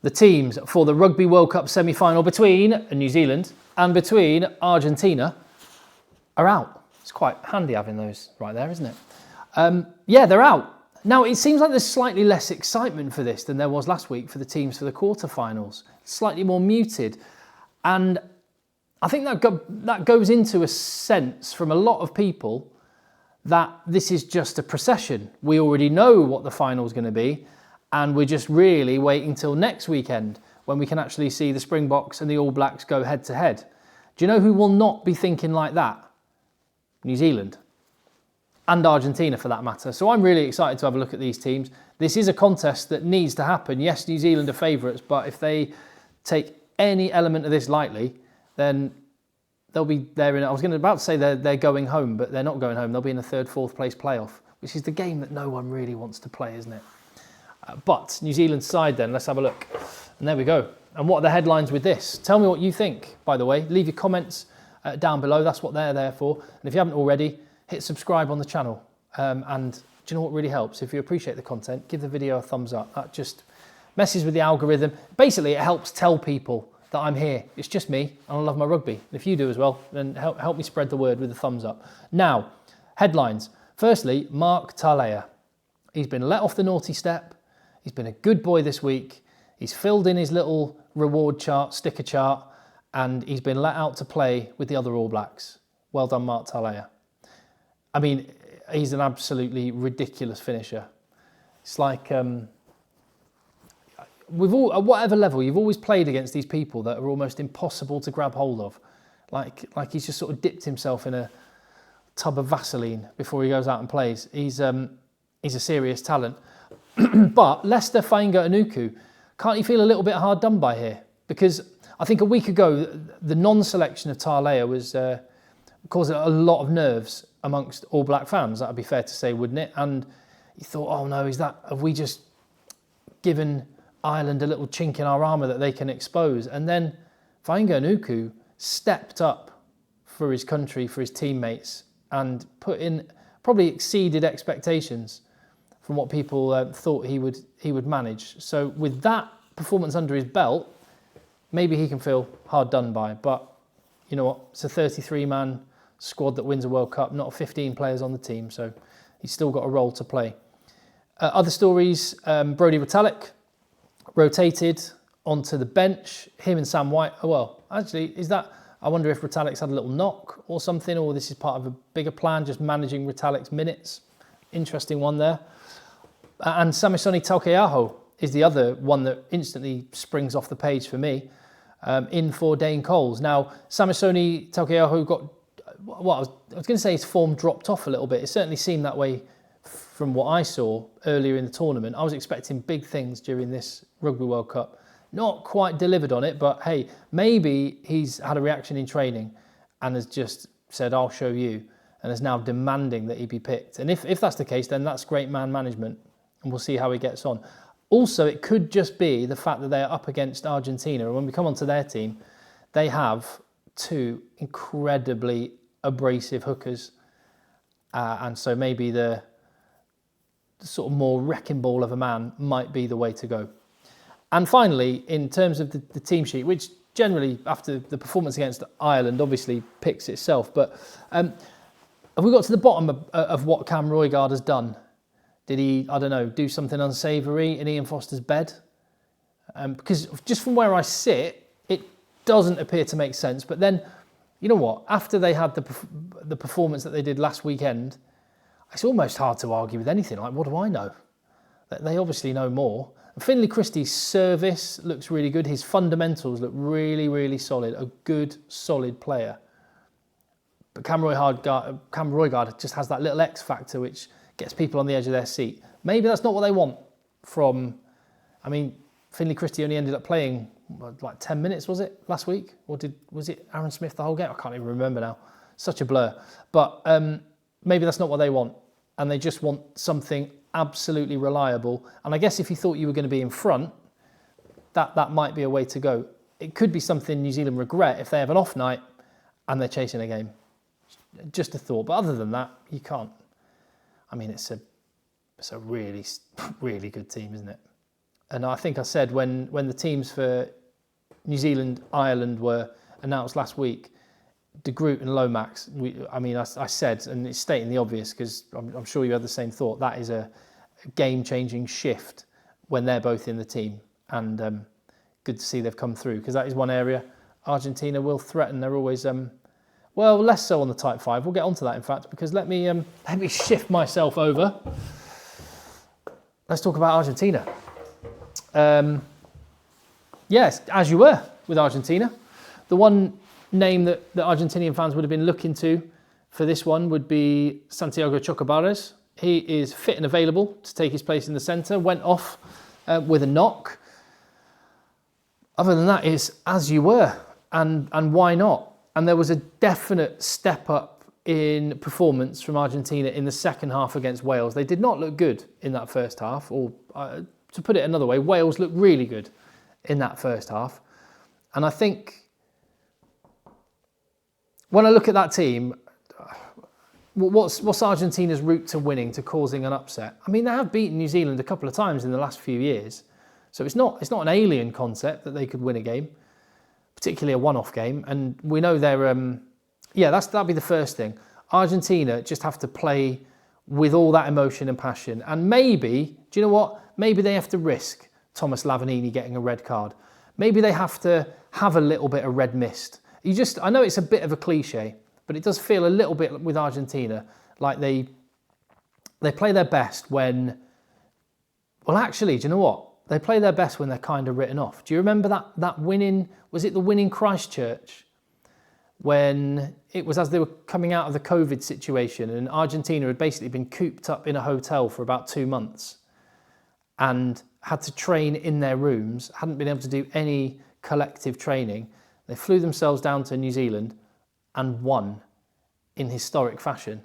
The teams for the Rugby World Cup semi-final between New Zealand and between Argentina are out. It's quite handy having those right there, isn't it? Yeah, they're out. Now, it seems like there's slightly less excitement for this than there was last week for the teams for the quarterfinals. Slightly more muted. And I think that goes into a sense from a lot of people that this is just a procession. We already know what the final's going to be, and we're just really waiting till next weekend when we can actually see the Springboks and the All Blacks go head to head. Do you know who will not be thinking like that? New Zealand. And Argentina for that matter. So I'm really excited to have a look at these teams. This is a contest that needs to happen. Yes, New Zealand are favourites, but if they take any element of this lightly, then they'll be there in, I was about to say they're going home, but they're not going home. They'll be in a third, fourth place playoff, which is the game that no one really wants to play, isn't it? But New Zealand's side then, let's have a look. And there we go. And what are the headlines with this? Tell me what you think, by the way. Leave your comments down below. That's what they're there for. And if you haven't already, hit subscribe on the channel. And do you know what really helps? If you appreciate the content, give the video a thumbs up. That just messes with the algorithm. Basically, it helps tell people that I'm here. It's just me, and I love my rugby. If you do as well, then help me spread the word with a thumbs up. Now, headlines. Firstly, Mark Talea. He's been let off the naughty step. He's been a good boy this week. He's filled in his little reward chart, sticker chart, and he's been let out to play with the other All Blacks. Well done, Mark Talea. I mean, he's an absolutely ridiculous finisher. It's like, we've all, at whatever level, you've always played against these people that are almost impossible to grab hold of. Like he's just sort of dipped himself in a tub of Vaseline before he goes out and plays. He's a serious talent. But Leicester Fainga-Anuku, can't you feel a little bit hard done by here? Because I think a week ago, the non-selection of Talea was causing a lot of nerves amongst All Black fans. That would be fair to say, wouldn't it? And you thought, oh no, have we just given Ireland a little chink in our armour that they can expose? And then Fainga-Anuku stepped up for his country, for his teammates, and put in, probably exceeded expectations from what people thought he would manage. So with that performance under his belt, maybe he can feel hard done by. But you know what? It's a 33-man squad that wins a World Cup, not 15 players on the team. So he's still got a role to play. Other stories, Brodie Retallick rotated onto the bench. Him and Sam White. Oh, well, actually, I wonder if Retallick's had a little knock or something, or this is part of a bigger plan, just managing Retallick's minutes. Interesting one there. And Samisoni Taukei'aho is the other one that instantly springs off the page for me, in for Dane Coles. Now, Samisoni Taukei'aho got, well, I was going to say his form dropped off a little bit. It certainly seemed that way from what I saw earlier in the tournament. I was expecting big things during this Rugby World Cup. Not quite delivered on it, but hey, maybe he's had a reaction in training and has just said, I'll show you, and is now demanding that he be picked. And if that's the case, then that's great man management, and we'll see how he gets on. Also, it could just be the fact that they're up against Argentina, and when we come onto their team, they have two incredibly abrasive hookers, and so maybe the sort of more wrecking ball of a man might be the way to go. And finally, in terms of the team sheet, which generally, after the performance against Ireland, obviously picks itself, but have we got to the bottom of what Cam Roigard has done? Did he, I don't know, do something unsavoury in Ian Foster's bed? Because just from where I sit, it doesn't appear to make sense. But then, you know what? After they had the performance that they did last weekend, it's almost hard to argue with anything. Like, what do I know? They obviously know more. And Finlay Christie's service looks really good. His fundamentals look really, really solid. A good, solid player. But Cam Roigard just has that little X factor which gets people on the edge of their seat. Maybe that's not what they want from... I mean, Finlay Christie only ended up playing, like 10 minutes, was it, last week? Or was it Aaron Smith the whole game? I can't even remember now. Such a blur. But maybe that's not what they want. And they just want something absolutely reliable. And I guess if you thought you were going to be in front, that might be a way to go. It could be something New Zealand regret if they have an off night and they're chasing a game. Just a thought. But other than that, you can't. I mean, it's a really, really good team, isn't it? And I think I said when the teams for New Zealand, Ireland were announced last week, De Groot and Lomax, I said, and it's stating the obvious because I'm sure you had the same thought, that is a game-changing shift when they're both in the team. And good to see they've come through, because that is one area Argentina will threaten. They're always, less so on the Type 5. We'll get onto that, in fact, because let me shift myself over. Let's talk about Argentina. Yes, as you were with Argentina. The one name that the Argentinian fans would have been looking to for this one would be Santiago Chocobares. He is fit and available to take his place in the centre. Went off with a knock. Other than that, is as you were, and why not? And there was a definite step up in performance from Argentina in the second half against Wales. They did not look good in that first half, or to put it another way, Wales looked really good in that first half. And I think when I look at that team, what's Argentina's route to winning, to causing an upset? I mean, they have beaten New Zealand a couple of times in the last few years. So it's not an alien concept that they could win a game, particularly a one-off game. And we know they're, that'd be the first thing. Argentina just have to play with all that emotion and passion. And maybe, do you know what? Maybe they have to risk Thomas Lavanini getting a red card. Maybe they have to have a little bit of red mist. I know it's a bit of a cliche, but it does feel a little bit with Argentina like they play their best when, well, actually, do you know what? They play their best when they're kind of written off. Do you remember that winning, was it the win in Christchurch? When it was as they were coming out of the COVID situation and Argentina had basically been cooped up in a hotel for about 2 months and had to train in their rooms, hadn't been able to do any collective training. They flew themselves down to New Zealand and won in historic fashion.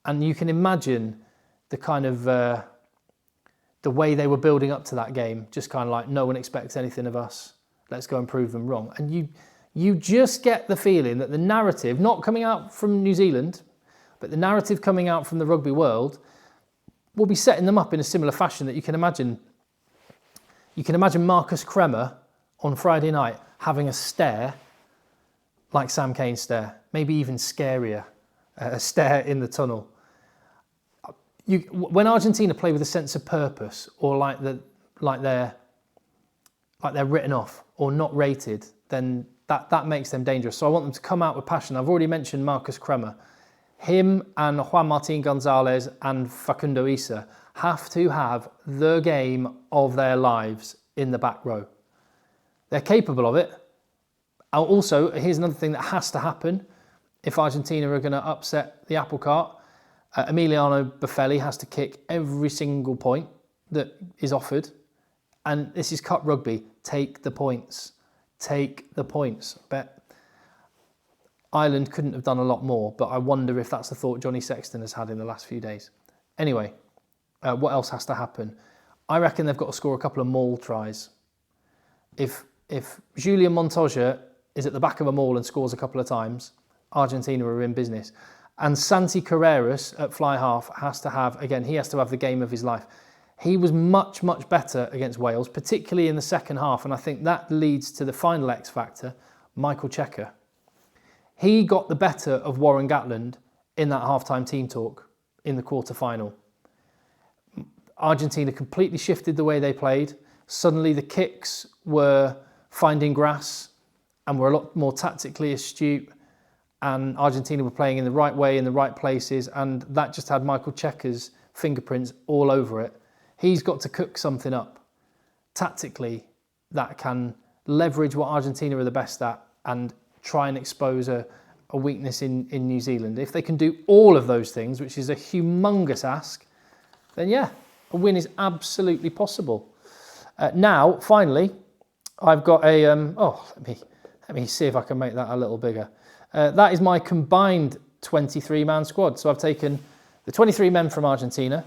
And you can imagine the kind of the way they were building up to that game, just kind of like, no one expects anything of us. Let's go and prove them wrong. And you just get the feeling that the narrative, not coming out from New Zealand, but the narrative coming out from the rugby world, will be setting them up in a similar fashion that you can imagine. You can imagine Marcus Kremer on Friday night having a stare like Sam Cane's stare, maybe even scarier, a stare in the tunnel. When Argentina play with a sense of purpose, or like they're written off or not rated, then that makes them dangerous. So I want them to come out with passion. I've already mentioned Marcus Kremer. Him and Juan Martin Gonzalez and Facundo Issa have to have the game of their lives in the back row. They're capable of it. Also, here's another thing that has to happen if Argentina are going to upset the apple cart. Emiliano Buffelli has to kick every single point that is offered. And this is cup rugby. Take the points. Take the points. Bet Ireland couldn't have done a lot more, but I wonder if that's the thought Johnny Sexton has had in the last few days. Anyway, what else has to happen? I reckon they've got to score a couple of maul tries. If Julian Montoya is at the back of a maul and scores a couple of times, Argentina are in business. And Santi Carreras at fly half has to have the game of his life. He was much, much better against Wales, particularly in the second half. And I think that leads to the final X factor, Michael Cheika. He got the better of Warren Gatland in that halftime team talk in the quarter-final. Argentina completely shifted the way they played. Suddenly the kicks were finding grass and were a lot more tactically astute. And Argentina were playing in the right way, in the right places. And that just had Michael Cheika's fingerprints all over it. He's got to cook something up tactically that can leverage what Argentina are the best at and try and expose a weakness in New Zealand. If they can do all of those things, which is a humongous ask, then yeah, a win is absolutely possible. Now, finally, I've got a... let me see if I can make that a little bigger. That is my combined 23-man squad. So I've taken the 23 men from Argentina,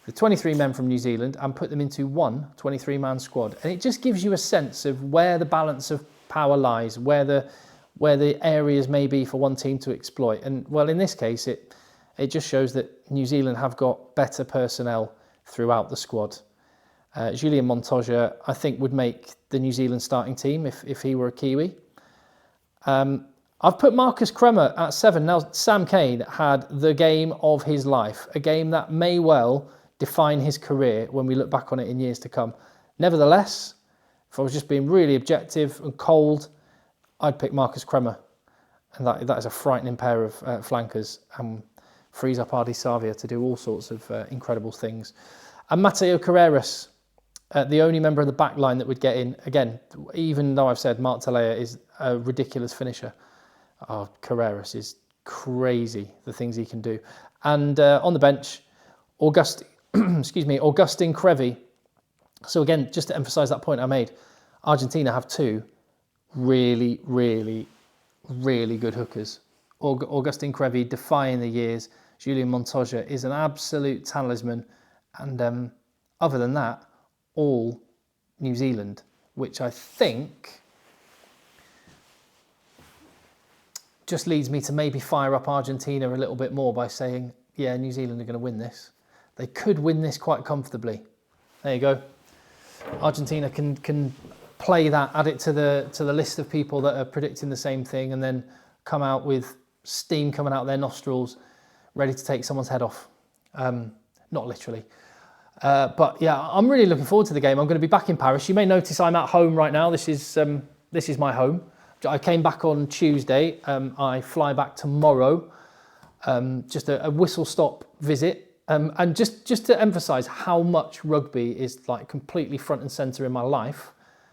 the 23 men from New Zealand, and put them into one 23-man squad. And it just gives you a sense of where the balance of power lies, where the areas may be for one team to exploit. And well, in this case, it just shows that New Zealand have got better personnel throughout the squad. Julian Montoya, I think, would make the New Zealand starting team if he were a Kiwi. I've put Marcus Kremer at 7. Now, Sam Cane had the game of his life, a game that may well define his career when we look back on it in years to come. Nevertheless, if I was just being really objective and cold, I'd pick Marcus Kremer. And that is a frightening pair of flankers and frees up Ardie Savia to do all sorts of incredible things. And Mateo Carreras, the only member of the back line that would get in. Again, even though I've said Mark Talea is a ridiculous finisher, Carreras is crazy, the things he can do. And on the bench, Augustine Crevi. So again, just to emphasise that point I made, Argentina have two really, really, really good hookers. Augustine Crevi defying the years. Julian Montoya is an absolute talisman. And other than that, all New Zealand, which I think just leads me to maybe fire up Argentina a little bit more by saying, yeah, New Zealand are going to win this. They could win this quite comfortably. There you go. Argentina can play that, add it to the list of people that are predicting the same thing, and then come out with steam coming out of their nostrils, ready to take someone's head off. Not literally. But yeah, I'm really looking forward to the game. I'm going to be back in Paris. You may notice I'm at home right now. This is my home. I came back on Tuesday. I fly back tomorrow. Just a whistle-stop visit. And just to emphasise how much rugby is like completely front and centre in my life.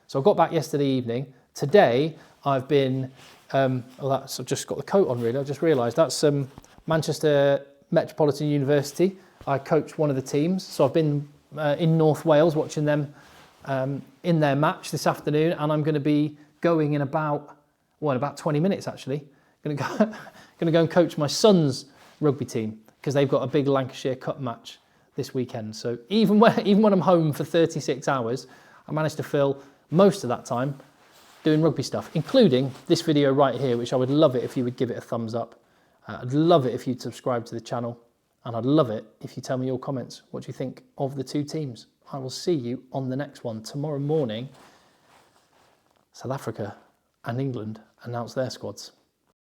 So I got back yesterday evening. Today I've been, I've just got the coat on really. I just realised that's Manchester Metropolitan University. I coached one of the teams. So I've been in North Wales watching them in their match this afternoon. And I'm going to be going in about 20 minutes actually. Going to go and coach my son's rugby team, because they've got a big Lancashire Cup match this weekend. So even when I'm home for 36 hours, I managed to fill most of that time doing rugby stuff, including this video right here, which I would love it if you would give it a thumbs up. I'd love it if you'd subscribe to the channel, and I'd love it if you tell me your comments. What do you think of the two teams? I will see you on the next one. Tomorrow morning, South Africa and England announce their squads.